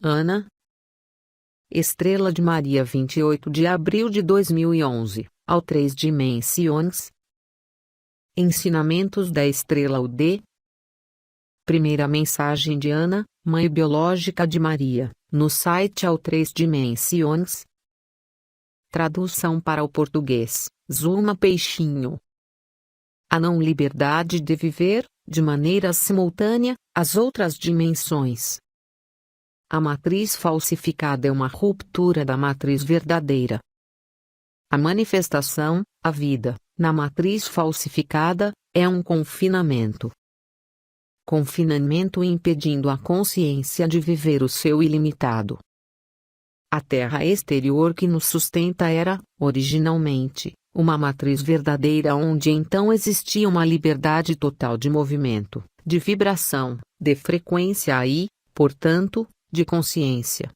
Ana. Estrela de Maria, 28 de abril de 2011, ao 3 Dimensões. Ensinamentos da Estrela UD. Primeira mensagem de Ana, mãe biológica de Maria, no site ao 3 Dimensões. Tradução para o português, Zuma Peixinho. A não liberdade de viver, de maneira simultânea, as outras dimensões. A matriz falsificada é uma ruptura da matriz verdadeira. A manifestação, a vida, na matriz falsificada, é um confinamento. Confinamento impedindo a consciência de viver o seu ilimitado. A terra exterior que nos sustenta era, originalmente, uma matriz verdadeira onde então existia uma liberdade total de movimento, de vibração, de frequência e, portanto, de consciência.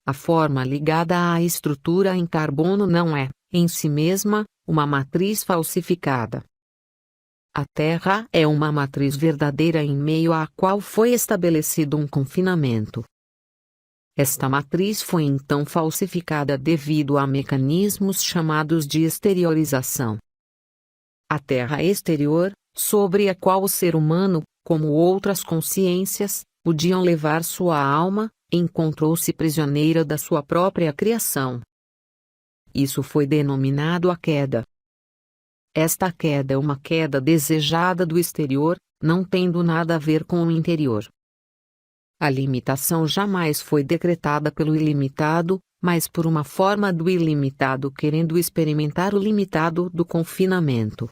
A forma ligada à estrutura em carbono não é, em si mesma, uma matriz falsificada. A Terra é uma matriz verdadeira em meio à qual foi estabelecido um confinamento. Esta matriz foi então falsificada devido a mecanismos chamados de exteriorização. A Terra exterior, sobre a qual o ser humano, como outras consciências, podiam levar sua alma, encontrou-se prisioneira da sua própria criação. Isso foi denominado a queda. Esta queda é uma queda desejada do exterior, não tendo nada a ver com o interior. A limitação jamais foi decretada pelo ilimitado, mas por uma forma do ilimitado querendo experimentar o limitado do confinamento.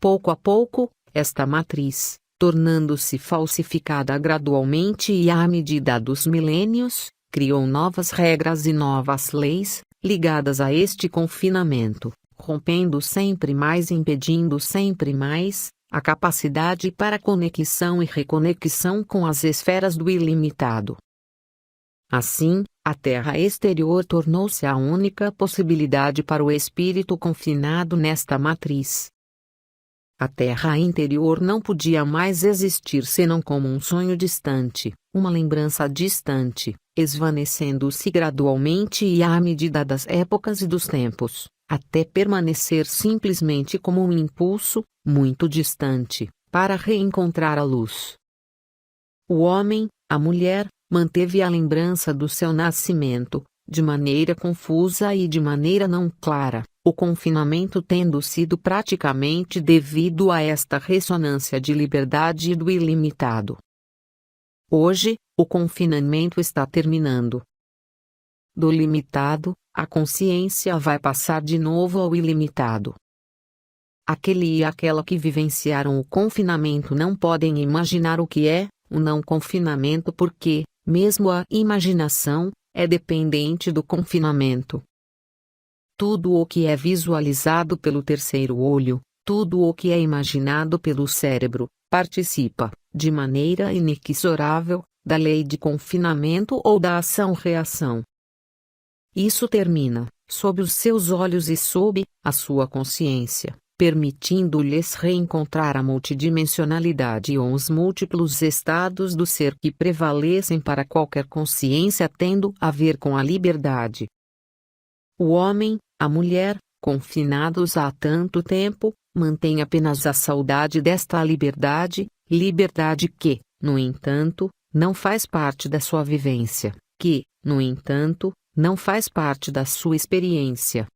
Pouco a pouco, esta matriz, tornando-se falsificada gradualmente e à medida dos milênios, criou novas regras e novas leis, ligadas a este confinamento, rompendo sempre mais e impedindo sempre mais a capacidade para conexão e reconexão com as esferas do ilimitado. Assim, a Terra exterior tornou-se a única possibilidade para o espírito confinado nesta matriz. A Terra interior não podia mais existir senão como um sonho distante, uma lembrança distante, esvanecendo-se gradualmente e à medida das épocas e dos tempos, até permanecer simplesmente como um impulso, muito distante, para reencontrar a luz. O homem, a mulher, manteve a lembrança do seu nascimento, de maneira confusa e de maneira não clara, o confinamento tendo sido praticamente devido a esta ressonância de liberdade e do ilimitado. Hoje, o confinamento está terminando. Do limitado, a consciência vai passar de novo ao ilimitado. Aquele e aquela que vivenciaram o confinamento não podem imaginar o que é o não confinamento porque, mesmo a imaginação, é dependente do confinamento. Tudo o que é visualizado pelo terceiro olho, tudo o que é imaginado pelo cérebro, participa, de maneira inexorável, da lei de confinamento ou da ação-reação. Isso termina, sob os seus olhos e sob a sua consciência, permitindo-lhes reencontrar a multidimensionalidade ou os múltiplos estados do ser que prevalecem para qualquer consciência tendo a ver com a liberdade. O homem, a mulher, confinados há tanto tempo, mantém apenas a saudade desta liberdade, liberdade que, no entanto, não faz parte da sua vivência, que, no entanto, não faz parte da sua experiência.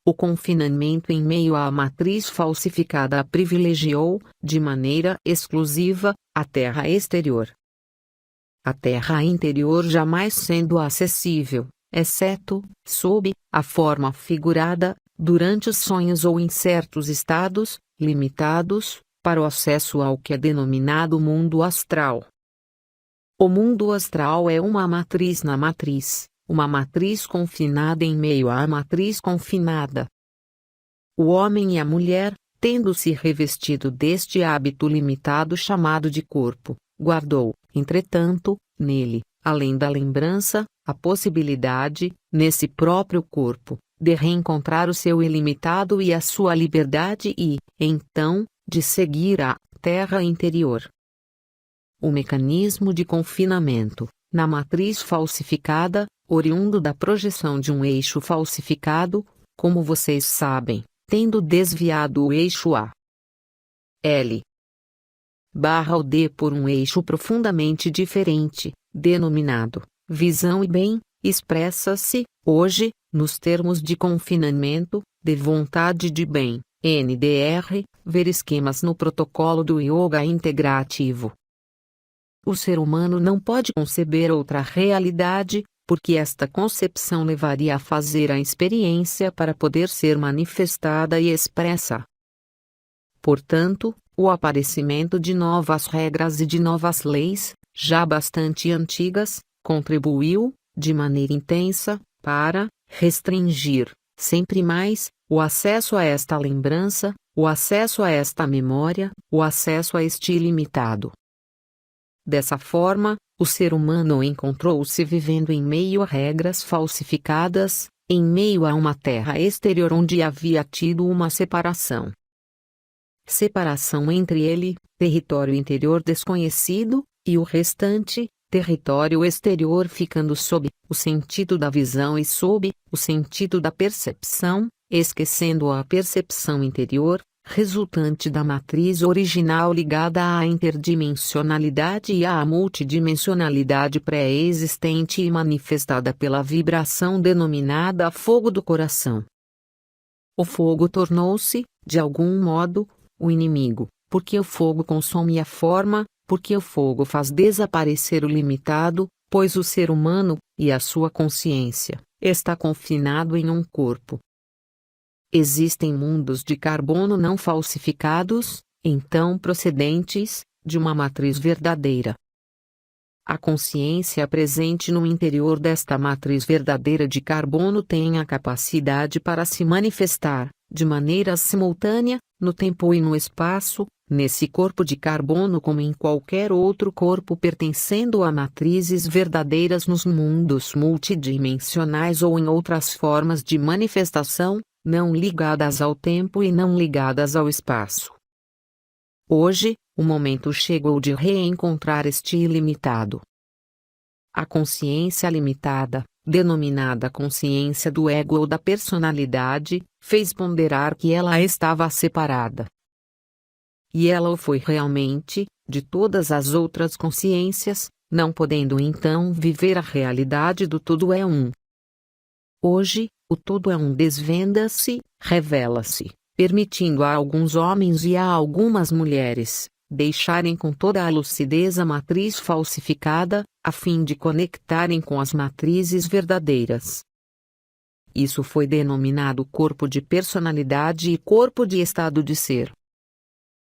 O confinamento em meio à matriz falsificada privilegiou, de maneira exclusiva, a Terra exterior. A Terra interior jamais sendo acessível, exceto, sob a forma figurada, durante os sonhos ou em certos estados, limitados, para o acesso ao que é denominado mundo astral. O mundo astral é uma matriz na matriz, uma matriz confinada em meio à matriz confinada. O homem e a mulher, tendo-se revestido deste hábito limitado chamado de corpo, guardou, entretanto, nele, além da lembrança, a possibilidade, nesse próprio corpo, de reencontrar o seu ilimitado e a sua liberdade e, então, de seguir a terra interior. O mecanismo de confinamento, na matriz falsificada, oriundo da projeção de um eixo falsificado, como vocês sabem, tendo desviado o eixo A, L, barra o D por um eixo profundamente diferente, denominado visão e bem, expressa-se, hoje, nos termos de confinamento, de vontade de bem, NDR, ver esquemas no protocolo do Yoga Integrativo. O ser humano não pode conceber outra realidade, porque esta concepção levaria a fazer a experiência para poder ser manifestada e expressa. Portanto, o aparecimento de novas regras e de novas leis, já bastante antigas, contribuiu, de maneira intensa, para restringir, sempre mais, o acesso a esta lembrança, o acesso a esta memória, o acesso a este ilimitado. Dessa forma, o ser humano encontrou-se vivendo em meio a regras falsificadas, em meio a uma terra exterior onde havia tido uma separação. Separação entre ele, território interior desconhecido, e o restante, território exterior, ficando sob o sentido da visão e sob o sentido da percepção, esquecendo a percepção interior, resultante da matriz original ligada à interdimensionalidade e à multidimensionalidade pré-existente e manifestada pela vibração denominada fogo do coração. O fogo tornou-se, de algum modo, o inimigo, porque o fogo consome a forma, porque o fogo faz desaparecer o limitado, pois o ser humano, e a sua consciência, está confinado em um corpo. Existem mundos de carbono não falsificados, então procedentes, de uma matriz verdadeira. A consciência presente no interior desta matriz verdadeira de carbono tem a capacidade para se manifestar, de maneira simultânea, no tempo e no espaço, nesse corpo de carbono como em qualquer outro corpo pertencendo a matrizes verdadeiras nos mundos multidimensionais ou em outras formas de manifestação, não ligadas ao tempo e não ligadas ao espaço. Hoje, o momento chegou de reencontrar este ilimitado. A consciência limitada, denominada consciência do ego ou da personalidade, fez ponderar que ela estava separada. E ela o foi realmente, de todas as outras consciências, não podendo então viver a realidade do todo é um. Hoje, o todo é um desvenda-se, revela-se, permitindo a alguns homens e a algumas mulheres deixarem com toda a lucidez a matriz falsificada, a fim de conectarem com as matrizes verdadeiras. Isso foi denominado corpo de personalidade e corpo de estado de ser.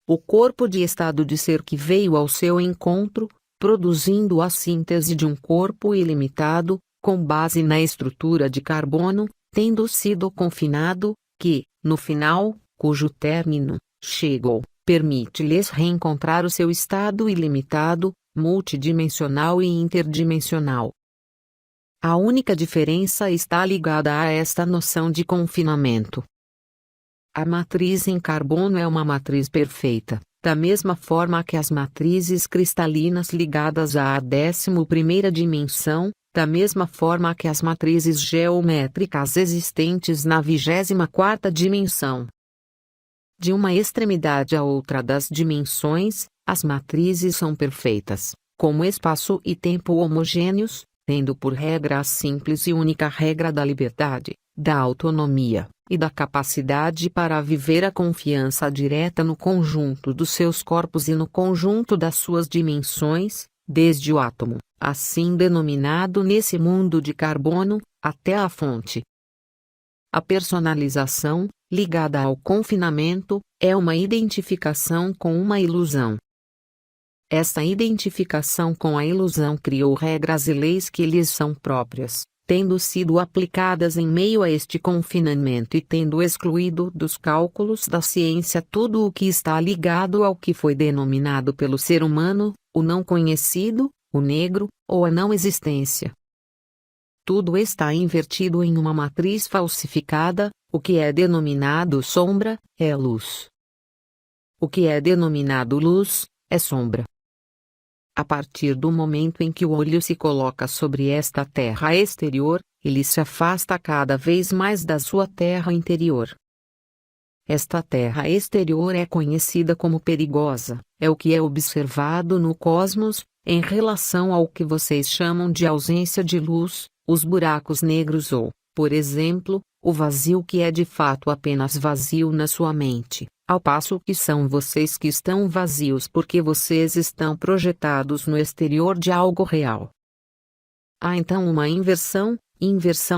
O corpo de estado de ser que veio ao seu encontro, produzindo a síntese de um corpo ilimitado, com base na estrutura de carbono, tendo sido confinado, que, no final, cujo término, chegou, permite-lhes reencontrar o seu estado ilimitado, multidimensional e interdimensional. A única diferença está ligada a esta noção de confinamento. A matriz em carbono é uma matriz perfeita, da mesma forma que as matrizes cristalinas ligadas à 11ª dimensão, da mesma forma que as matrizes geométricas existentes na 24ª dimensão. De uma extremidade à outra das dimensões, as matrizes são perfeitas, como espaço e tempo homogêneos, tendo por regra a simples e única regra da liberdade, da autonomia, e da capacidade para viver a confiança direta no conjunto dos seus corpos e no conjunto das suas dimensões, desde o átomo, assim denominado nesse mundo de carbono, até a fonte. A personalização, ligada ao confinamento, é uma identificação com uma ilusão. Esta identificação com a ilusão criou regras e leis que lhes são próprias, tendo sido aplicadas em meio a este confinamento e tendo excluído dos cálculos da ciência tudo o que está ligado ao que foi denominado pelo ser humano, o não conhecido, o negro, ou a não existência. Tudo está invertido em uma matriz falsificada, o que é denominado sombra, é luz. O que é denominado luz, é sombra. A partir do momento em que o olho se coloca sobre esta terra exterior, ele se afasta cada vez mais da sua terra interior. Esta terra exterior é conhecida como perigosa, é o que é observado no cosmos, em relação ao que vocês chamam de ausência de luz, os buracos negros ou, por exemplo, o vazio que é de fato apenas vazio na sua mente, ao passo que são vocês que estão vazios porque vocês estão projetados no exterior de algo real. Há então uma inversão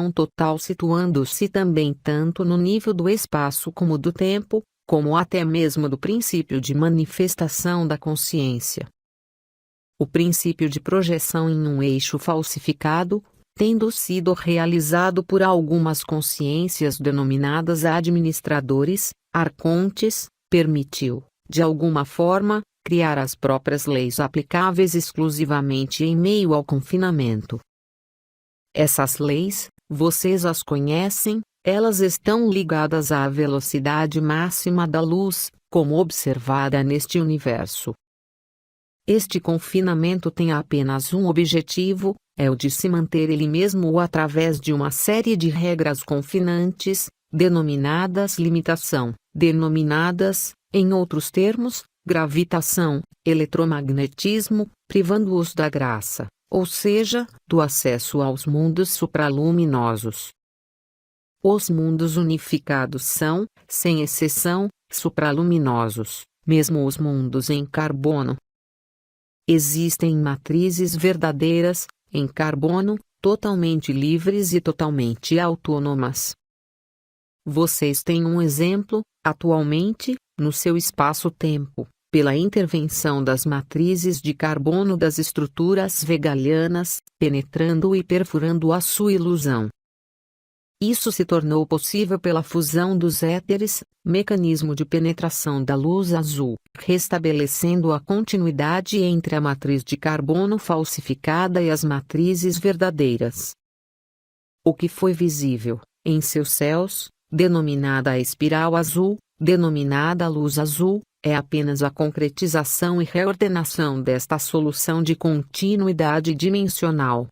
total situando-se também tanto no nível do espaço como do tempo, como até mesmo do princípio de manifestação da consciência. O princípio de projeção em um eixo falsificado, tendo sido realizado por algumas consciências denominadas administradores, arcontes, permitiu, de alguma forma, criar as próprias leis aplicáveis exclusivamente em meio ao confinamento. Essas leis, vocês as conhecem, elas estão ligadas à velocidade máxima da luz, como observada neste universo. Este confinamento tem apenas um objetivo, é o de se manter ele mesmo através de uma série de regras confinantes, denominadas limitação, denominadas, em outros termos, gravitação, eletromagnetismo, privando-os da graça, ou seja, do acesso aos mundos supraluminosos. Os mundos unificados são, sem exceção, supraluminosos, mesmo os mundos em carbono. Existem matrizes verdadeiras, em carbono, totalmente livres e totalmente autônomas. Vocês têm um exemplo, atualmente, no seu espaço-tempo, pela intervenção das matrizes de carbono das estruturas vegalianas, penetrando e perfurando a sua ilusão. Isso se tornou possível pela fusão dos éteres, mecanismo de penetração da luz azul, restabelecendo a continuidade entre a matriz de carbono falsificada e as matrizes verdadeiras. O que foi visível, em seus céus, denominada a espiral azul, denominada luz azul, é apenas a concretização e reordenação desta solução de continuidade dimensional.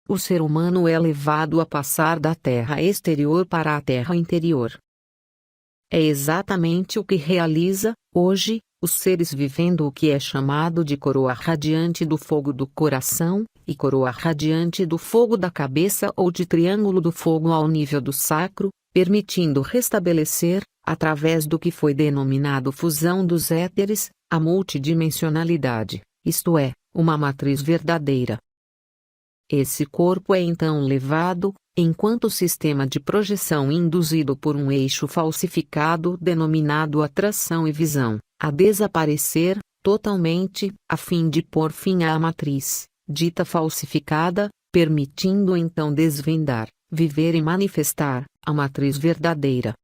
O ser humano é levado a passar da terra exterior para a terra interior. É exatamente o que realiza, hoje, os seres vivendo o que é chamado de coroa radiante do fogo do coração, e coroa radiante do fogo da cabeça ou de triângulo do fogo ao nível do sacro, permitindo restabelecer, através do que foi denominado fusão dos éteres, a multidimensionalidade, isto é, uma matriz verdadeira. Esse corpo é então levado, enquanto sistema de projeção induzido por um eixo falsificado denominado atração e visão, a desaparecer, totalmente, a fim de pôr fim à matriz, dita falsificada, permitindo então desvendar, viver e manifestar, a matriz verdadeira.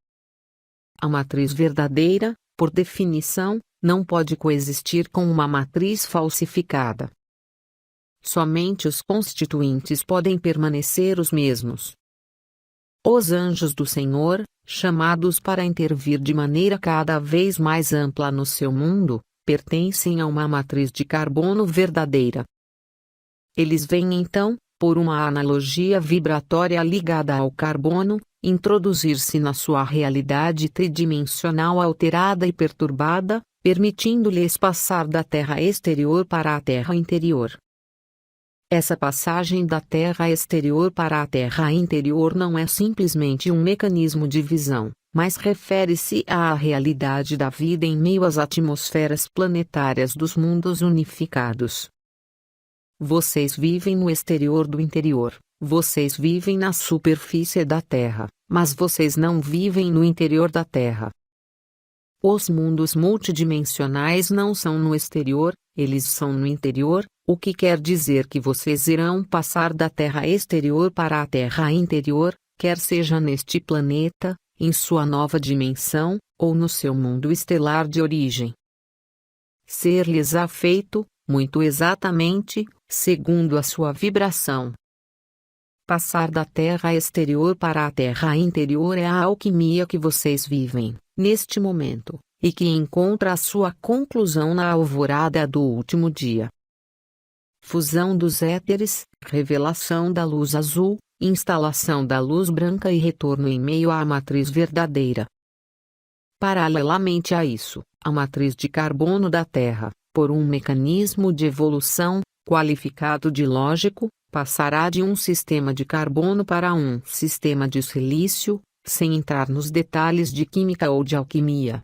A matriz verdadeira, por definição, não pode coexistir com uma matriz falsificada. Somente os constituintes podem permanecer os mesmos. Os anjos do Senhor, chamados para intervir de maneira cada vez mais ampla no seu mundo, pertencem a uma matriz de carbono verdadeira. Eles vêm então, por uma analogia vibratória ligada ao carbono, introduzir-se na sua realidade tridimensional alterada e perturbada, permitindo-lhes passar da terra exterior para a terra interior. Essa passagem da terra exterior para a terra interior não é simplesmente um mecanismo de visão, mas refere-se à realidade da vida em meio às atmosferas planetárias dos mundos unificados. Vocês vivem no exterior do interior, vocês vivem na superfície da Terra, mas vocês não vivem no interior da Terra. Os mundos multidimensionais não são no exterior, eles são no interior, o que quer dizer que vocês irão passar da Terra exterior para a Terra interior, quer seja neste planeta, em sua nova dimensão, ou no seu mundo estelar de origem. Ser-lhes afeito, muito exatamente, segundo a sua vibração. Passar da Terra exterior para a Terra interior é a alquimia que vocês vivem, neste momento, e que encontra a sua conclusão na alvorada do último dia. fusão dos éteres, revelação da luz azul, instalação da luz branca e retorno em meio à matriz verdadeira. Paralelamente a isso, a matriz de carbono da Terra, por um mecanismo de evolução, qualificado de lógico, passará de um sistema de carbono para um sistema de silício, sem entrar nos detalhes de química ou de alquimia.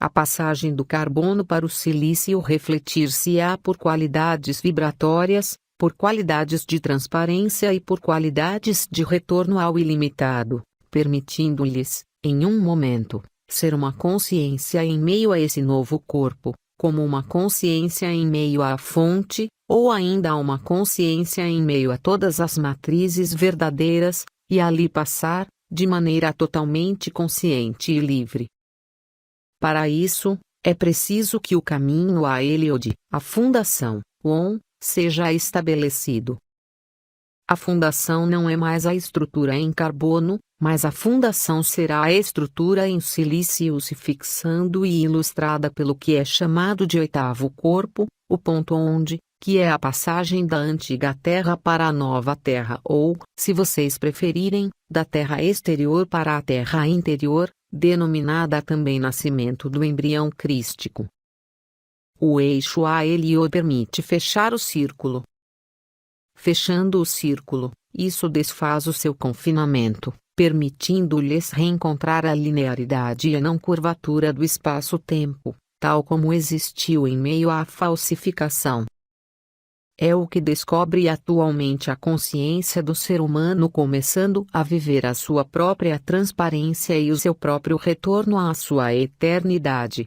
A passagem do carbono para o silício refletir-se-á por qualidades vibratórias, por qualidades de transparência e por qualidades de retorno ao ilimitado, permitindo-lhes, em um momento, ser uma consciência em meio a esse novo corpo, como uma consciência em meio à fonte, ou ainda uma consciência em meio a todas as matrizes verdadeiras, e ali passar, de maneira totalmente consciente e livre. Para isso, é preciso que o caminho a Eliod, a fundação, ON, seja estabelecido. A fundação não é mais a estrutura em carbono, mas a fundação será a estrutura em silício se fixando e ilustrada pelo que é chamado de oitavo corpo, o ponto onde, que é a passagem da antiga Terra para a nova Terra ou, se vocês preferirem, da Terra exterior para a Terra interior, denominada também nascimento do embrião crístico. O eixo a Eliod permite fechar o círculo. Fechando o círculo, isso desfaz o seu confinamento, permitindo-lhes reencontrar a linearidade e a não curvatura do espaço-tempo, tal como existiu em meio à falsificação. É o que descobre atualmente a consciência do ser humano começando a viver a sua própria transparência e o seu próprio retorno à sua eternidade.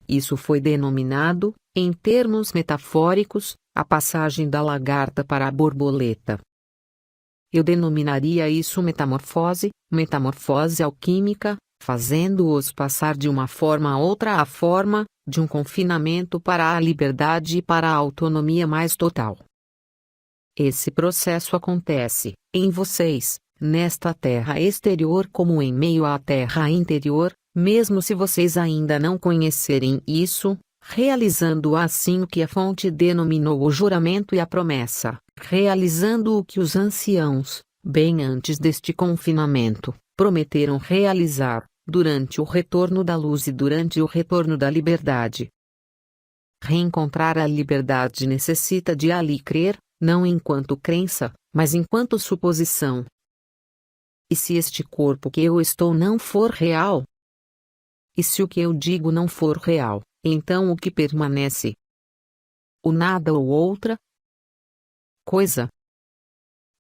Isso foi denominado, em termos metafóricos, a passagem da lagarta para a borboleta. Eu denominaria isso metamorfose, metamorfose alquímica, fazendo-os passar de uma forma a outra à forma, de um confinamento para a liberdade e para a autonomia mais total. Esse processo acontece, em vocês, nesta terra exterior como em meio à terra interior, mesmo se vocês ainda não conhecerem isso, realizando assim o que a fonte denominou o juramento e a promessa, realizando o que os anciãos, bem antes deste confinamento, prometeram realizar, durante o retorno da luz e durante o retorno da liberdade. Reencontrar a liberdade necessita de ali crer, não enquanto crença, mas enquanto suposição. E se este corpo que eu estou não for real? E se o que eu digo não for real, então o que permanece? O nada ou outra coisa?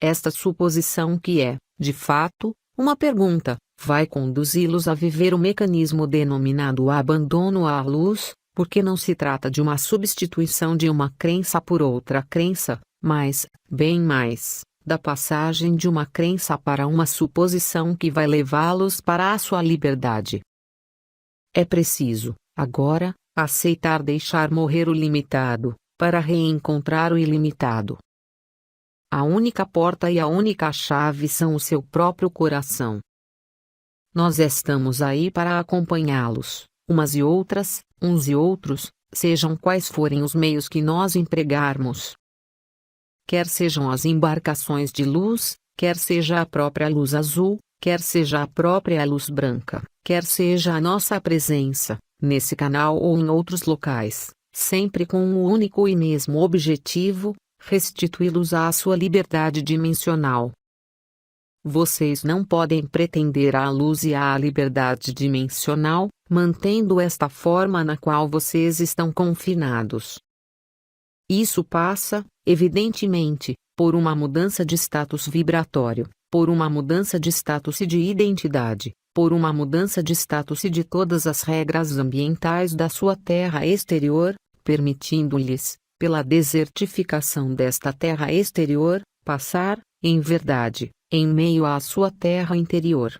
Esta suposição que é, de fato, uma pergunta, vai conduzi-los a viver o mecanismo denominado abandono à luz, porque não se trata de uma substituição de uma crença por outra crença, mas, bem mais, da passagem de uma crença para uma suposição que vai levá-los para a sua liberdade. É preciso, agora, aceitar deixar morrer o limitado, para reencontrar o ilimitado. A única porta e a única chave são o seu próprio coração. Nós estamos aí para acompanhá-los, umas e outras, uns e outros, sejam quais forem os meios que nós empregarmos. Quer sejam as embarcações de luz, quer seja a própria luz azul, quer seja a própria luz branca, quer seja a nossa presença, nesse canal ou em outros locais, sempre com um único e mesmo objetivo, restituí-los à sua liberdade dimensional. Vocês não podem pretender a luz e a liberdade dimensional, mantendo esta forma na qual vocês estão confinados. Isso passa, evidentemente, por uma mudança de status vibratório, por uma mudança de status e de identidade, por uma mudança de status e de todas as regras ambientais da sua terra exterior, permitindo-lhes, pela desertificação desta terra exterior, passar, em verdade, em meio à sua terra interior.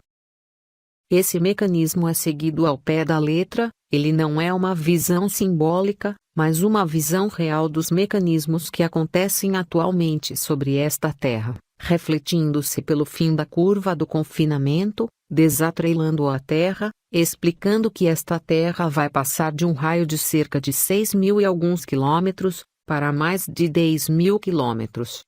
Esse mecanismo é seguido ao pé da letra, ele não é uma visão simbólica, mas uma visão real dos mecanismos que acontecem atualmente sobre esta terra, refletindo-se pelo fim da curva do confinamento, desatrelando a terra, explicando que esta terra vai passar de um raio de cerca de 6.000 e alguns quilômetros, para mais de 10.000 quilômetros.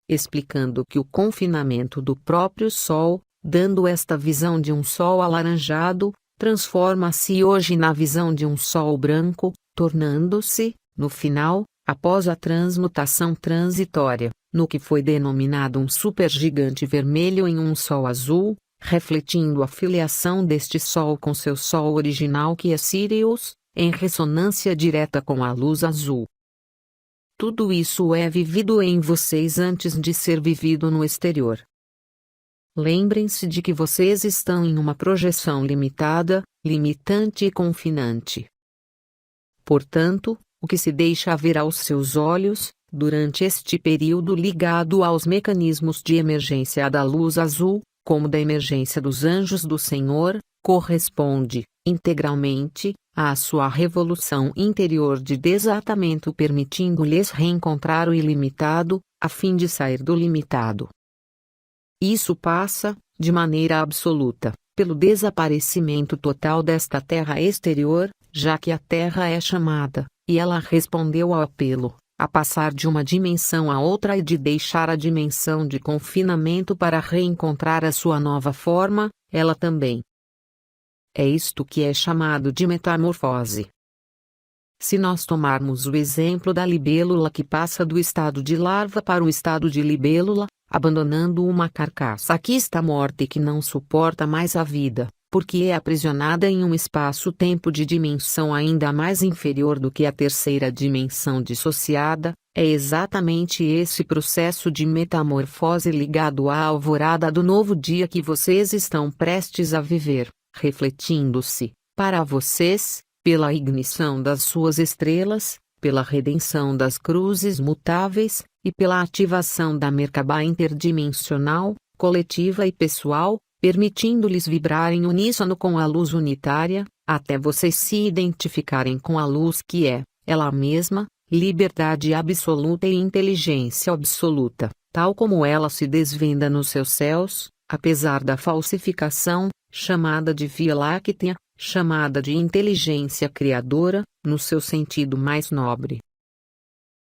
Explicando que o confinamento do próprio Sol, dando esta visão de um Sol alaranjado, transforma-se hoje na visão de um Sol branco, tornando-se, no final, após a transmutação transitória, no que foi denominado um supergigante vermelho em um Sol azul, refletindo a filiação deste Sol com seu Sol original que é Sirius, em ressonância direta com a luz azul. Tudo isso é vivido em vocês antes de ser vivido no exterior. Lembrem-se de que vocês estão em uma projeção limitada, limitante e confinante. Portanto, o que se deixa ver aos seus olhos, durante este período ligado aos mecanismos de emergência da luz azul, como da emergência dos anjos do Senhor, corresponde, integralmente, à sua revolução interior de desatamento, permitindo-lhes reencontrar o ilimitado, a fim de sair do limitado. Isso passa, de maneira absoluta, pelo desaparecimento total desta terra exterior, já que a Terra é chamada, e ela respondeu ao apelo, a passar de uma dimensão a outra e de deixar a dimensão de confinamento para reencontrar a sua nova forma, ela também. É isto que é chamado de metamorfose. Se nós tomarmos o exemplo da libélula que passa do estado de larva para o estado de libélula, abandonando uma carcaça que está morta e que não suporta mais a vida, porque é aprisionada em um espaço-tempo de dimensão ainda mais inferior do que a terceira dimensão dissociada, é exatamente esse processo de metamorfose ligado à alvorada do novo dia que vocês estão prestes a viver, refletindo-se, para vocês, pela ignição das suas estrelas, pela redenção das cruzes mutáveis, e pela ativação da Merkabah interdimensional, coletiva e pessoal, permitindo-lhes vibrar em uníssono com a luz unitária, até vocês se identificarem com a luz que é, ela mesma, liberdade absoluta e inteligência absoluta, tal como ela se desvenda nos seus céus, apesar da falsificação, chamada de Via Láctea, chamada de inteligência criadora, no seu sentido mais nobre.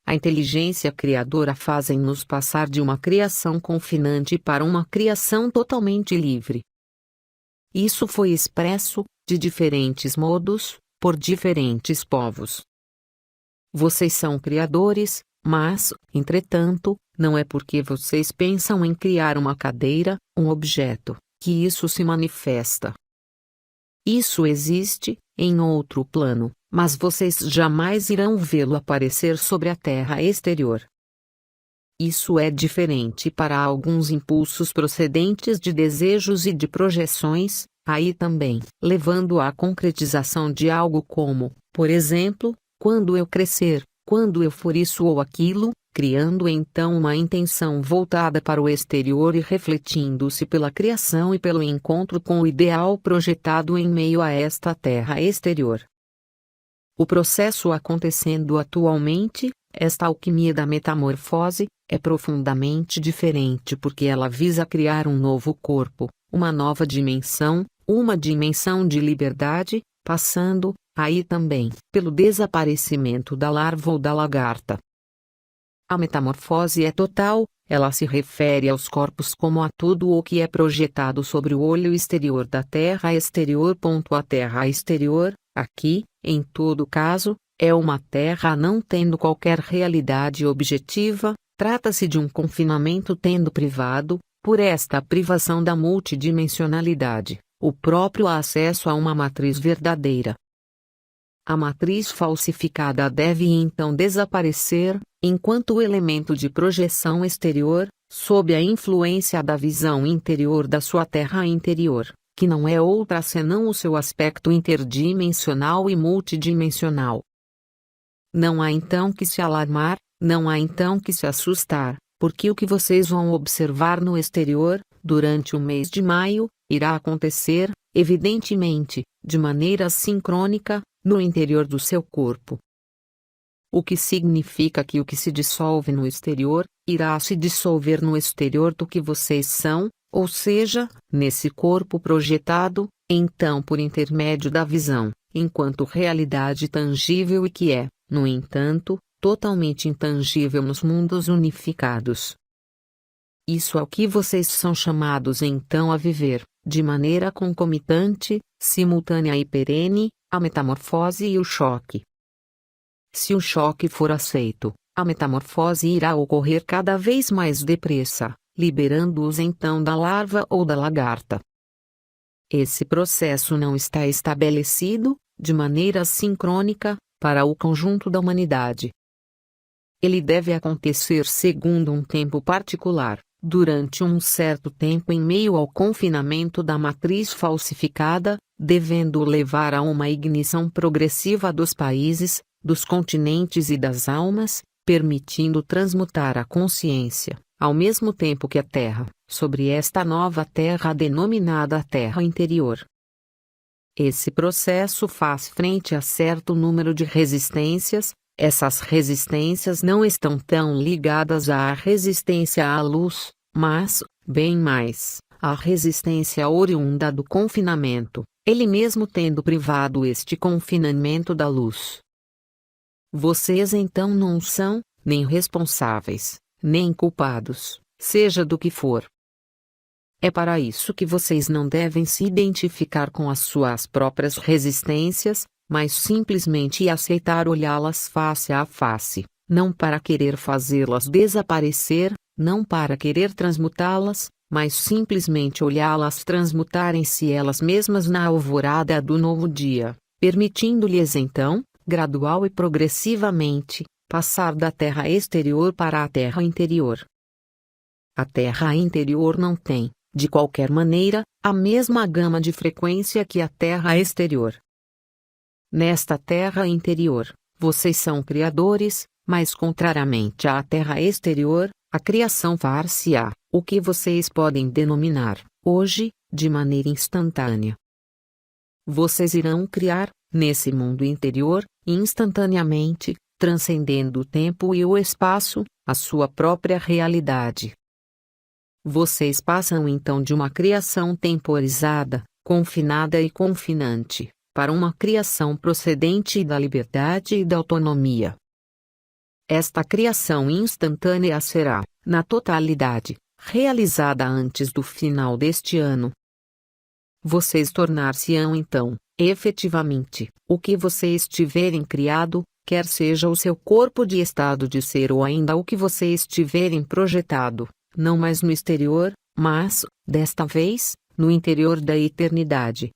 A inteligência criadora fazem-nos passar de uma criação confinante para uma criação totalmente livre. Isso foi expresso, de diferentes modos, por diferentes povos. Vocês são criadores, mas, entretanto, não é porque vocês pensam em criar uma cadeira, um objeto, que isso se manifesta. Isso existe, em outro plano, mas vocês jamais irão vê-lo aparecer sobre a terra exterior. Isso é diferente para alguns impulsos procedentes de desejos e de projeções, aí também, levando à concretização de algo como, por exemplo, quando eu crescer, quando eu for isso ou aquilo, criando então uma intenção voltada para o exterior e refletindo-se pela criação e pelo encontro com o ideal projetado em meio a esta terra exterior. O processo acontecendo atualmente, esta alquimia da metamorfose, é profundamente diferente porque ela visa criar um novo corpo, uma nova dimensão, uma dimensão de liberdade, passando, aí também, pelo desaparecimento da larva ou da lagarta. A metamorfose é total, ela se refere aos corpos como a tudo o que é projetado sobre o olho exterior da Terra exterior. A Terra exterior, aqui, em todo caso, é uma Terra não tendo qualquer realidade objetiva, trata-se de um confinamento tendo privado, por esta privação da multidimensionalidade, o próprio acesso a uma matriz verdadeira. A matriz falsificada deve então desaparecer, enquanto o elemento de projeção exterior, sob a influência da visão interior da sua terra interior, que não é outra senão o seu aspecto interdimensional e multidimensional. Não há então que se alarmar, não há então que se assustar, porque o que vocês vão observar no exterior, durante o mês de maio, irá acontecer, evidentemente, de maneira sincrônica, no interior do seu corpo. O que significa que o que se dissolve no exterior, irá se dissolver no exterior do que vocês são, ou seja, nesse corpo projetado, então por intermédio da visão, enquanto realidade tangível e que é, no entanto, totalmente intangível nos mundos unificados. Isso é o que vocês são chamados então a viver, de maneira concomitante, simultânea e perene, a metamorfose e o choque. Se o choque for aceito, a metamorfose irá ocorrer cada vez mais depressa, liberando-os então da larva ou da lagarta. Esse processo não está estabelecido, de maneira sincrônica, para o conjunto da humanidade. Ele deve acontecer segundo um tempo particular, durante um certo tempo em meio ao confinamento da matriz falsificada, devendo levar a uma ignição progressiva dos países, dos continentes e das almas, permitindo transmutar a consciência, ao mesmo tempo que a Terra, sobre esta nova Terra denominada Terra Interior. Esse processo faz frente a certo número de resistências. Essas resistências não estão tão ligadas à resistência à luz, mas, bem mais, à resistência oriunda do confinamento, ele mesmo tendo privado este confinamento da luz. Vocês então não são, nem responsáveis, nem culpados, seja do que for. É para isso que vocês não devem se identificar com as suas próprias resistências, mas simplesmente aceitar olhá-las face a face, não para querer fazê-las desaparecer, não para querer transmutá-las, mas simplesmente olhá-las transmutarem-se elas mesmas na alvorada do novo dia, permitindo-lhes então, gradual e progressivamente, passar da terra exterior para a terra interior. A terra interior não tem, de qualquer maneira, a mesma gama de frequência que a terra exterior. Nesta terra interior, vocês são criadores, mas contrariamente à terra exterior, a criação far-se-á, o que vocês podem denominar, hoje, de maneira instantânea. Vocês irão criar, nesse mundo interior, instantaneamente, transcendendo o tempo e o espaço, a sua própria realidade. Vocês passam então de uma criação temporizada, confinada e confinante, para uma criação procedente da liberdade e da autonomia. Esta criação instantânea será, na totalidade, realizada antes do final deste ano. Vocês tornar-se-ão então, efetivamente, o que vocês tiverem criado, quer seja o seu corpo de estado de ser ou ainda o que vocês tiverem projetado, não mais no exterior, mas, desta vez, no interior da eternidade.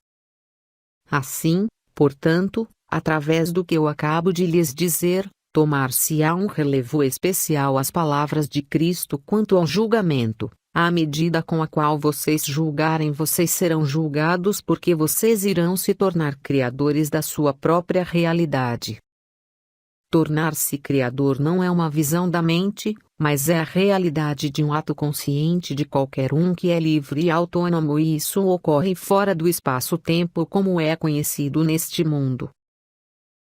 Assim, portanto, através do que eu acabo de lhes dizer, tomar-se-á um relevo especial às palavras de Cristo quanto ao julgamento. À medida com a qual vocês julgarem, vocês serão julgados porque vocês irão se tornar criadores da sua própria realidade. Tornar-se criador não é uma visão da mente, mas é a realidade de um ato consciente de qualquer um que é livre e autônomo, e isso ocorre fora do espaço-tempo como é conhecido neste mundo.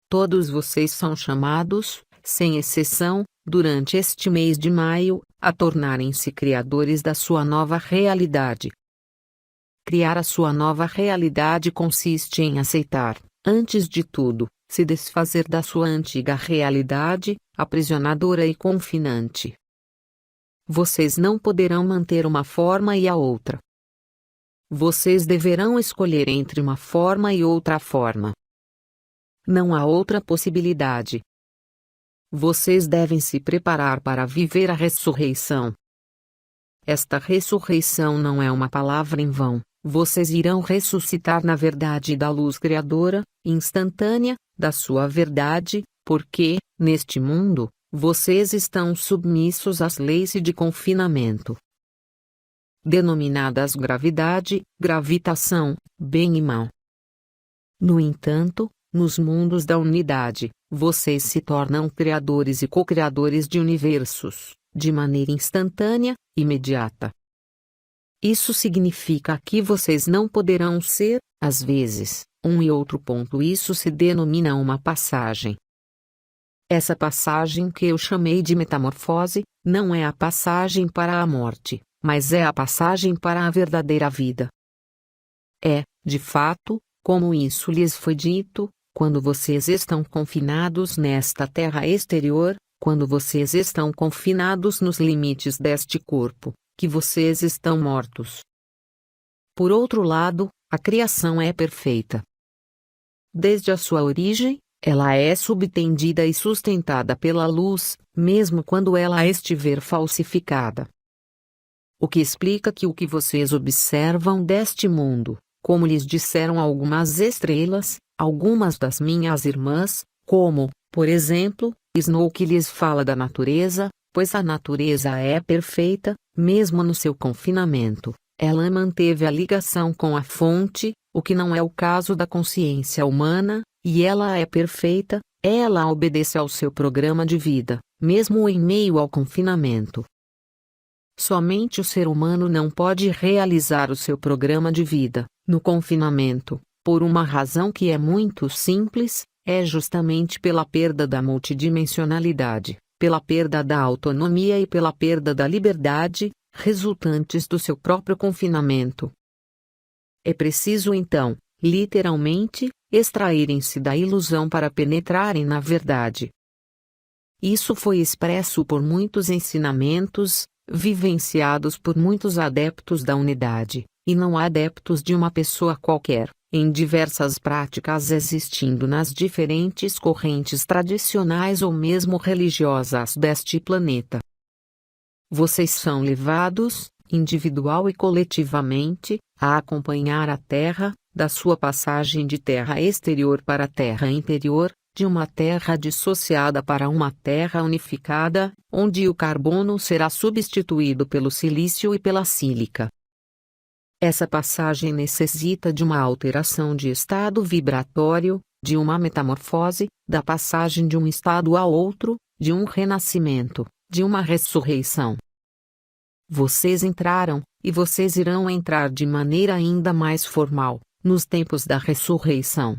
Todos vocês são chamados, sem exceção, durante este mês de maio, a tornarem-se criadores da sua nova realidade. Criar a sua nova realidade consiste em aceitar, antes de tudo, se desfazer da sua antiga realidade, aprisionadora e confinante. Vocês não poderão manter uma forma e a outra. Vocês deverão escolher entre uma forma e outra forma. Não há outra possibilidade. Vocês devem se preparar para viver a ressurreição. Esta ressurreição não é uma palavra em vão. Vocês irão ressuscitar na verdade da luz criadora, instantânea, da sua verdade, porque, neste mundo, vocês estão submissos às leis de confinamento. Denominadas gravidade, gravitação, bem e mal. No entanto, nos mundos da unidade, vocês se tornam criadores e co-criadores de universos, de maneira instantânea, imediata. Isso significa que vocês não poderão ser, às vezes, um e outro ponto. Isso se denomina uma passagem. Essa passagem que eu chamei de metamorfose, não é a passagem para a morte, mas é a passagem para a verdadeira vida. É, de fato, como isso lhes foi dito, quando vocês estão confinados nesta terra exterior, quando vocês estão confinados nos limites deste corpo, que vocês estão mortos. Por outro lado, a criação é perfeita. Desde a sua origem, ela é subtendida e sustentada pela luz, mesmo quando ela estiver falsificada. O que explica que o que vocês observam deste mundo, como lhes disseram algumas estrelas, algumas das minhas irmãs, como, por exemplo, Snow que lhes fala da natureza, pois a natureza é perfeita, mesmo no seu confinamento, ela manteve a ligação com a fonte, o que não é o caso da consciência humana, e ela é perfeita, ela obedece ao seu programa de vida, mesmo em meio ao confinamento. Somente o ser humano não pode realizar o seu programa de vida, no confinamento, por uma razão que é muito simples, é justamente pela perda da multidimensionalidade, pela perda da autonomia e pela perda da liberdade, resultantes do seu próprio confinamento. É preciso então, literalmente, extraírem-se da ilusão para penetrarem na verdade. Isso foi expresso por muitos ensinamentos, vivenciados por muitos adeptos da unidade, e não adeptos de uma pessoa qualquer, em diversas práticas existindo nas diferentes correntes tradicionais ou mesmo religiosas deste planeta. Vocês são levados, individual e coletivamente, a acompanhar a Terra, da sua passagem de terra exterior para a terra interior, de uma terra dissociada para uma terra unificada, onde o carbono será substituído pelo silício e pela sílica. Essa passagem necessita de uma alteração de estado vibratório, de uma metamorfose, da passagem de um estado a outro, de um renascimento, de uma ressurreição. Vocês entraram, e vocês irão entrar de maneira ainda mais formal, nos tempos da ressurreição.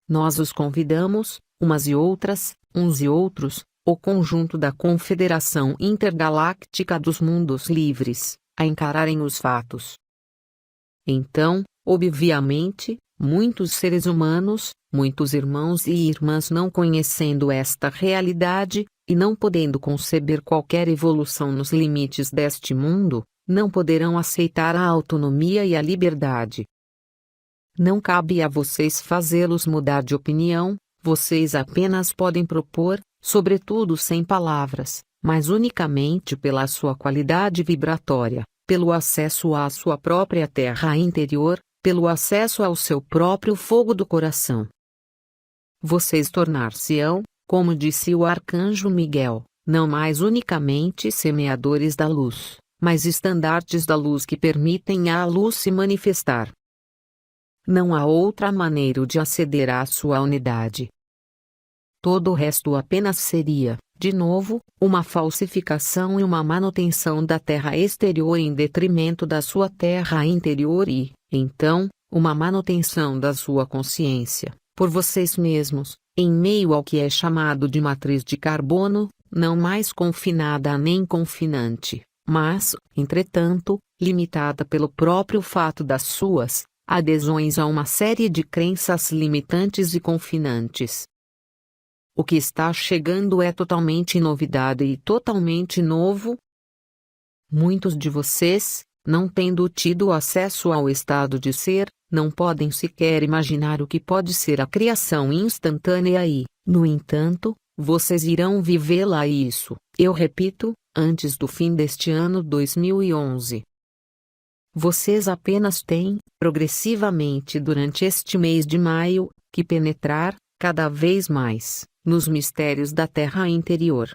Nós os convidamos, umas e outras, uns e outros, o conjunto da Confederação Intergaláctica dos Mundos Livres, a encararem os fatos. Então, obviamente, muitos seres humanos, muitos irmãos e irmãs não conhecendo esta realidade, e não podendo conceber qualquer evolução nos limites deste mundo, não poderão aceitar a autonomia e a liberdade. Não cabe a vocês fazê-los mudar de opinião, vocês apenas podem propor, sobretudo sem palavras, mas unicamente pela sua qualidade vibratória, pelo acesso à sua própria terra interior, pelo acesso ao seu próprio fogo do coração. Vocês tornar-se-ão, como disse o arcanjo Miguel, não mais unicamente semeadores da luz, mas estandartes da luz que permitem à luz se manifestar. Não há outra maneira de aceder à sua unidade. Todo o resto apenas seria, de novo, uma falsificação e uma manutenção da terra exterior em detrimento da sua terra interior e, então, uma manutenção da sua consciência, por vocês mesmos, em meio ao que é chamado de matriz de carbono, não mais confinada nem confinante, mas, entretanto, limitada pelo próprio fato das suas adesões a uma série de crenças limitantes e confinantes. O que está chegando é totalmente novidade e totalmente novo. Muitos de vocês, não tendo tido acesso ao estado de ser, não podem sequer imaginar o que pode ser a criação instantânea e, no entanto, vocês irão vivê-la e isso, eu repito, antes do fim deste ano 2011. Vocês apenas têm, progressivamente durante este mês de maio, que penetrar, cada vez mais, nos mistérios da Terra interior.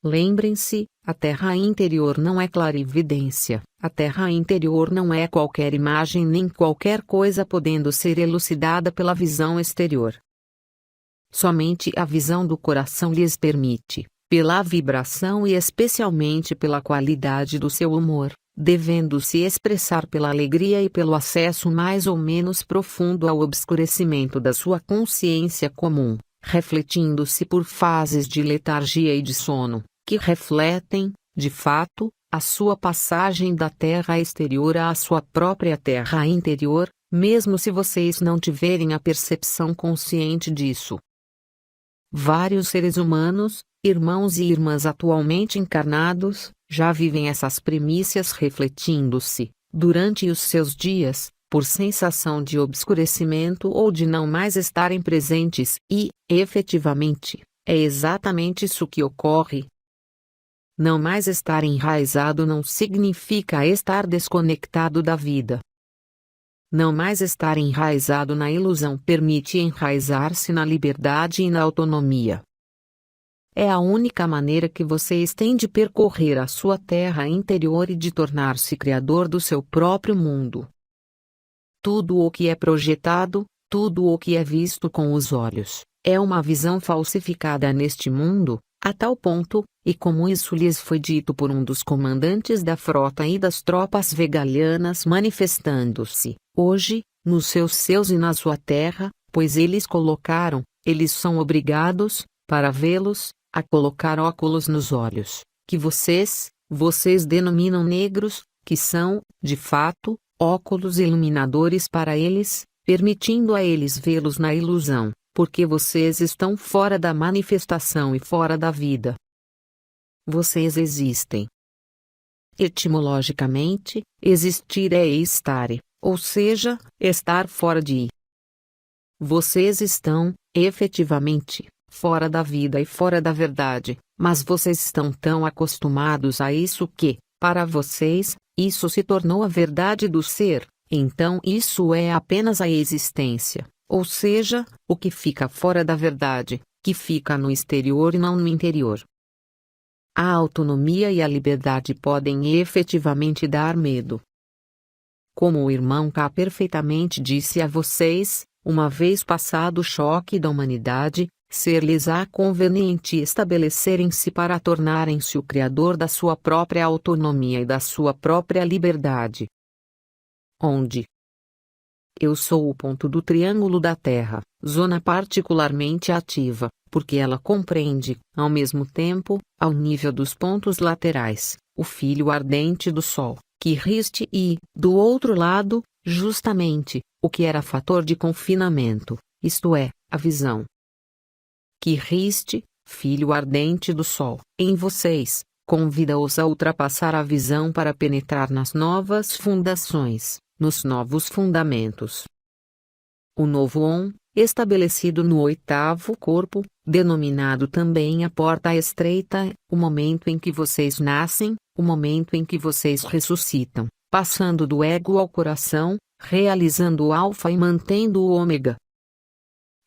Lembrem-se, a Terra interior não é clarividência, a Terra interior não é qualquer imagem nem qualquer coisa podendo ser elucidada pela visão exterior. Somente a visão do coração lhes permite, pela vibração e especialmente pela qualidade do seu humor, devendo se expressar pela alegria e pelo acesso mais ou menos profundo ao obscurecimento da sua consciência comum, refletindo-se por fases de letargia e de sono, que refletem, de fato, a sua passagem da terra exterior à sua própria terra interior, mesmo se vocês não tiverem a percepção consciente disso. vários seres humanos, irmãos e irmãs atualmente encarnados, já vivem essas primícias refletindo-se, durante os seus dias, por sensação de obscurecimento ou de não mais estarem presentes e, efetivamente, é exatamente isso que ocorre. Não mais estar enraizado não significa estar desconectado da vida. Não mais estar enraizado na ilusão permite enraizar-se na liberdade e na autonomia. É a única maneira que vocês têm de percorrer a sua terra interior e de tornar-se criador do seu próprio mundo. Tudo o que é projetado, tudo o que é visto com os olhos, é uma visão falsificada neste mundo, a tal ponto, e como isso lhes foi dito por um dos comandantes da frota e das tropas vegalianas manifestando-se, hoje, nos seus e na sua terra, pois eles eles são obrigados, para vê-los, a colocar óculos nos olhos, que vocês denominam negros, que são, de fato, óculos iluminadores para eles, permitindo a eles vê-los na ilusão, porque vocês estão fora da manifestação e fora da vida. Vocês existem. Etimologicamente, existir é estar, ou seja, estar fora de. Vocês estão, efetivamente, fora da vida e fora da verdade, mas vocês estão tão acostumados a isso que, para vocês, isso se tornou a verdade do ser, então isso é apenas a existência, ou seja, o que fica fora da verdade, que fica no exterior e não no interior. A autonomia e a liberdade podem efetivamente dar medo. Como o irmão K perfeitamente disse a vocês, uma vez passado o choque da humanidade, ser-lhes-á conveniente estabelecerem-se para tornarem-se o criador da sua própria autonomia e da sua própria liberdade. Onde? Eu sou o ponto do triângulo da Terra, zona particularmente ativa, porque ela compreende, ao mesmo tempo, ao nível dos pontos laterais, o filho ardente do Sol, que riste e, do outro lado, justamente, o que era fator de confinamento, isto é, a visão. Que riste, filho ardente do Sol, em vocês, convida-os a ultrapassar a visão para penetrar nas novas fundações, nos novos fundamentos. O novo On, estabelecido no oitavo corpo, denominado também a porta estreita, o momento em que vocês nascem, o momento em que vocês ressuscitam, passando do ego ao coração, realizando o alfa e mantendo o ômega.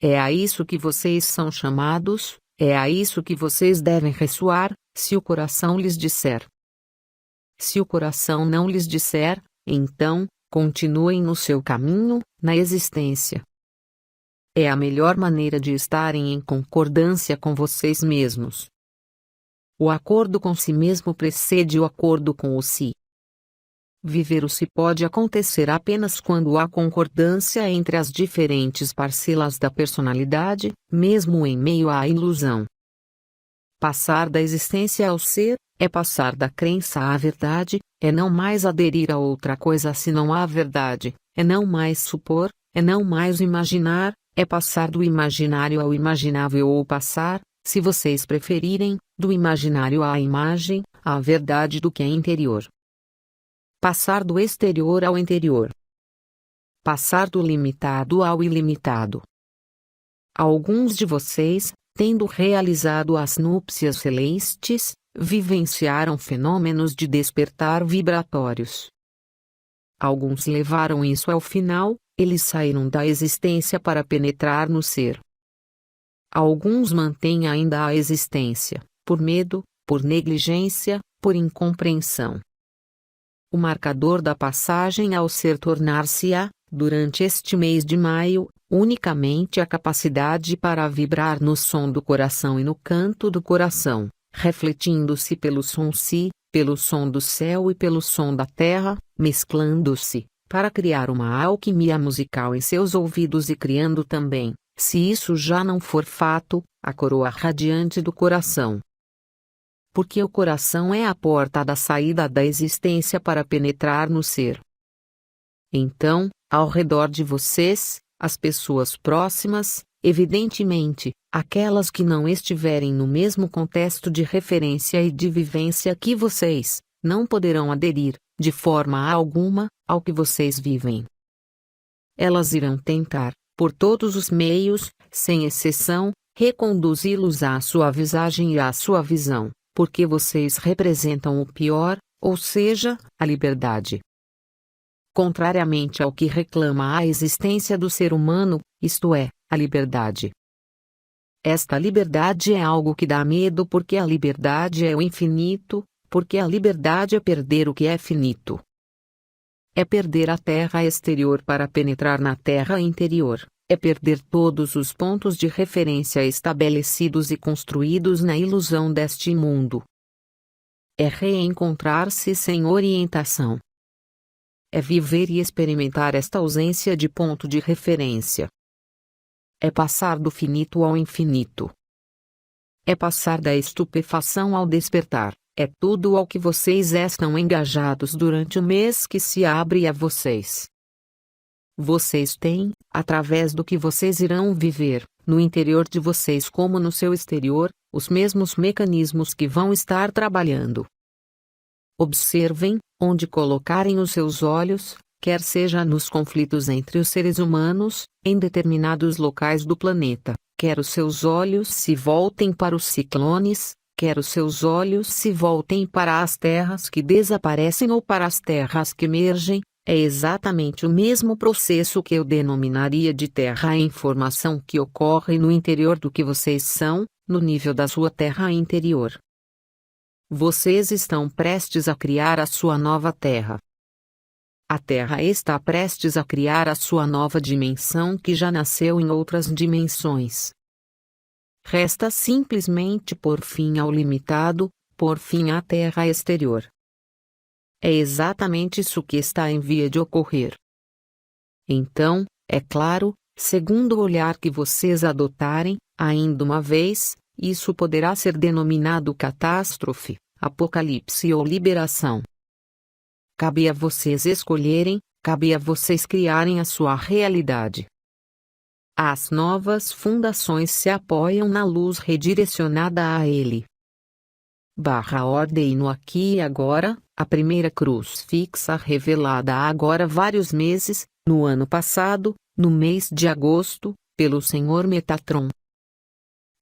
É a isso que vocês são chamados, é a isso que vocês devem ressoar, se o coração lhes disser. Se o coração não lhes disser, então, continuem no seu caminho, na existência. É a melhor maneira de estarem em concordância com vocês mesmos. O acordo com si mesmo precede o acordo com o si. Viver o si pode acontecer apenas quando há concordância entre as diferentes parcelas da personalidade, mesmo em meio à ilusão. Passar da existência ao ser, é passar da crença à verdade, é não mais aderir a outra coisa senão à verdade, é não mais supor, é não mais imaginar, é passar do imaginário ao imaginável ou passar, se vocês preferirem, do imaginário à imagem, à verdade do que é interior. Passar do exterior ao interior. Passar do limitado ao ilimitado. Alguns de vocês, tendo realizado as núpcias celestes, vivenciaram fenômenos de despertar vibratórios. Alguns levaram isso ao final, eles saíram da existência para penetrar no ser. Alguns mantêm ainda a existência, por medo, por negligência, por incompreensão. O marcador da passagem ao ser tornar-se-á, durante este mês de maio, unicamente a capacidade para vibrar no som do coração e no canto do coração, refletindo-se pelo som si, pelo som do céu e pelo som da terra, mesclando-se, para criar uma alquimia musical em seus ouvidos e criando também, se isso já não for fato, a coroa radiante do coração. Porque o coração é a porta da saída da existência para penetrar no ser. Então, ao redor de vocês, as pessoas próximas, Evidentemente, aquelas que não estiverem no mesmo contexto de referência e de vivência que vocês, não poderão aderir, de forma alguma, ao que vocês vivem. Elas irão tentar, por todos os meios, sem exceção, reconduzi-los à sua visagem e à sua visão, porque vocês representam o pior, ou seja, a liberdade. Contrariamente ao que reclama a existência do ser humano, isto é, a liberdade. Esta liberdade é algo que dá medo porque a liberdade é o infinito, porque a liberdade é perder o que é finito. É perder a terra exterior para penetrar na terra interior, é perder todos os pontos de referência estabelecidos e construídos na ilusão deste mundo. É reencontrar-se sem orientação. É viver e experimentar esta ausência de ponto de referência. É passar do finito ao infinito. É passar da estupefação ao despertar. É tudo ao que vocês estão engajados durante o mês que se abre a vocês. Vocês têm, através do que vocês irão viver, no interior de vocês como no seu exterior, os mesmos mecanismos que vão estar trabalhando. Observem, onde colocarem os seus olhos, quer seja nos conflitos entre os seres humanos, em determinados locais do planeta, quer os seus olhos se voltem para os ciclones, quer os seus olhos se voltem para as terras que desaparecem ou para as terras que emergem, é exatamente o mesmo processo que eu denominaria de terra em formação que ocorre no interior do que vocês são, no nível da sua terra interior. Vocês estão prestes a criar a sua nova terra. A Terra está prestes a criar a sua nova dimensão que já nasceu em outras dimensões. Resta simplesmente pôr fim ao limitado, pôr fim à Terra exterior. É exatamente isso que está em via de ocorrer. Então, é claro, segundo o olhar que vocês adotarem, ainda uma vez, isso poderá ser denominado catástrofe, apocalipse ou liberação. Cabe a vocês escolherem, cabe a vocês criarem a sua realidade. As novas fundações se apoiam na luz redirecionada a ele. Ordem no aqui e agora, a primeira cruz fixa revelada há agora vários meses, no ano passado, no mês de agosto, pelo Sr. Metatron.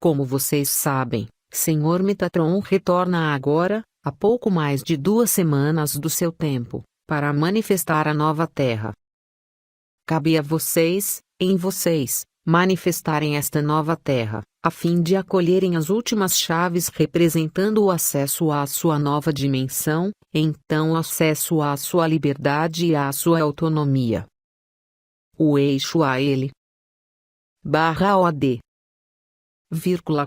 Como vocês sabem, Sr. Metatron retorna agora, há pouco mais de 2 semanas do seu tempo, para manifestar a nova Terra. Cabe a vocês, em vocês, manifestarem esta nova Terra, a fim de acolherem as últimas chaves representando o acesso à sua nova dimensão, então o acesso à sua liberdade e à sua autonomia. O eixo a ele. OD.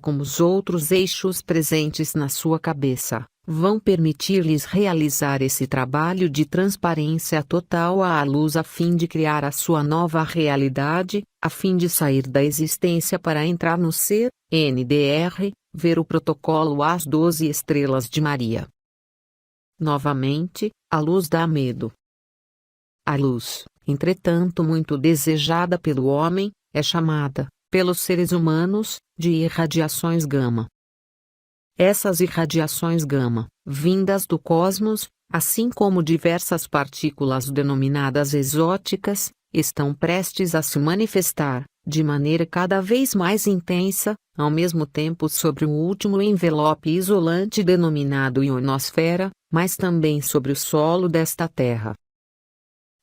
Como os outros eixos presentes na sua cabeça, vão permitir-lhes realizar esse trabalho de transparência total à luz a fim de criar a sua nova realidade, a fim de sair da existência para entrar no ser, NDR, ver o protocolo às 12 estrelas de Maria. Novamente, a luz dá medo. A luz, entretanto muito desejada pelo homem, é chamada, pelos seres humanos, de irradiações gama. Essas irradiações gama, vindas do cosmos, assim como diversas partículas denominadas exóticas, estão prestes a se manifestar, de maneira cada vez mais intensa, ao mesmo tempo sobre o último envelope isolante denominado ionosfera, mas também sobre o solo desta Terra.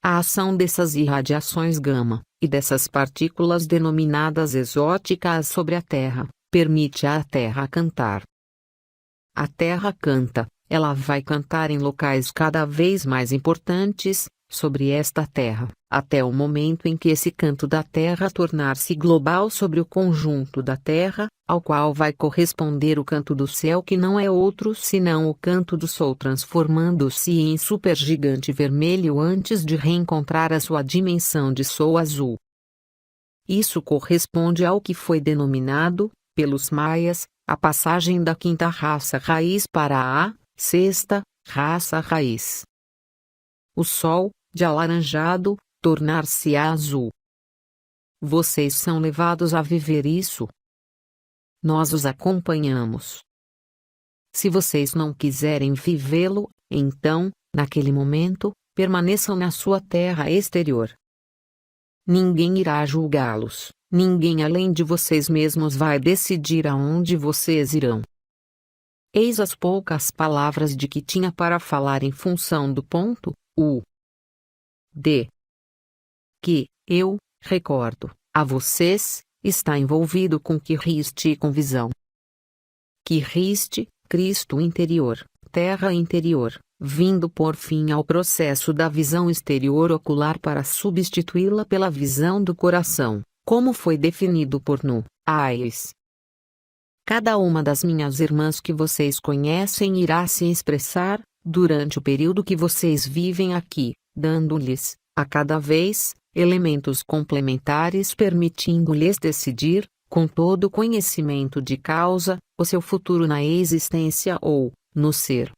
A ação dessas irradiações gama, e dessas partículas denominadas exóticas sobre a Terra, permite à Terra cantar. A Terra canta, ela vai cantar em locais cada vez mais importantes, sobre esta Terra, até o momento em que esse canto da Terra tornar-se global sobre o conjunto da Terra, ao qual vai corresponder o canto do céu que não é outro senão o canto do Sol transformando-se em supergigante vermelho antes de reencontrar a sua dimensão de Sol azul. Isso corresponde ao que foi denominado, pelos maias, a passagem da quinta raça raiz para a sexta raça raiz. O Sol, de alaranjado, tornar-se azul. vocês são levados a viver isso. Nós os acompanhamos. Se vocês não quiserem vivê-lo, então, naquele momento, permaneçam na sua terra exterior. Ninguém irá julgá-los, ninguém além de vocês mesmos vai decidir aonde vocês irão. Eis as poucas palavras de que tinha para falar em função do ponto, D. Que, eu, recordo, a vocês, está envolvido com que riste e com visão. Que riste, Cristo interior, terra interior, vindo por fim ao processo da visão exterior ocular para substituí-la pela visão do coração, como foi definido por Nu, Aires. Cada uma das minhas irmãs que vocês conhecem irá se expressar, durante o período que vocês vivem aqui, dando-lhes, a cada vez, elementos complementares permitindo-lhes decidir, com todo o conhecimento de causa, o seu futuro na existência ou, no ser.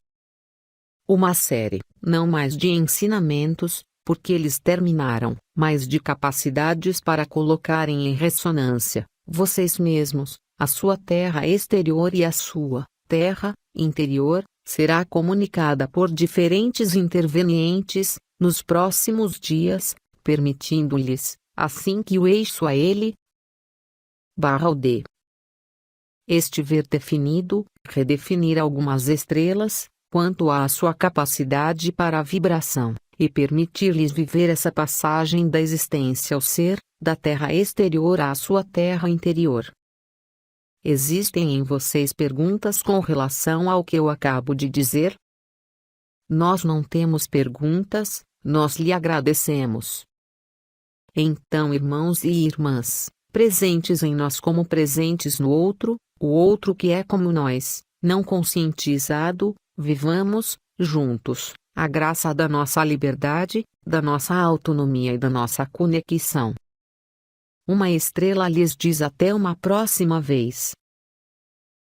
Uma série, não mais de ensinamentos, porque eles terminaram, mas de capacidades para colocarem em ressonância, vocês mesmos, a sua terra exterior e a sua terra interior, será comunicada por diferentes intervenientes, nos próximos dias, permitindo-lhes, assim que o eixo a ele, o D. Estiver definido, redefinir algumas estrelas, quanto à sua capacidade para a vibração, e permitir-lhes viver essa passagem da existência ao ser, da terra exterior à sua terra interior. Existem em vocês perguntas com relação ao que eu acabo de dizer? Nós não temos perguntas, nós lhe agradecemos. Então, irmãos e irmãs, presentes em nós como presentes no outro, o outro que é como nós, não conscientizado, vivamos, juntos, a graça da nossa liberdade, da nossa autonomia e da nossa conexão. Uma estrela lhes diz até uma próxima vez.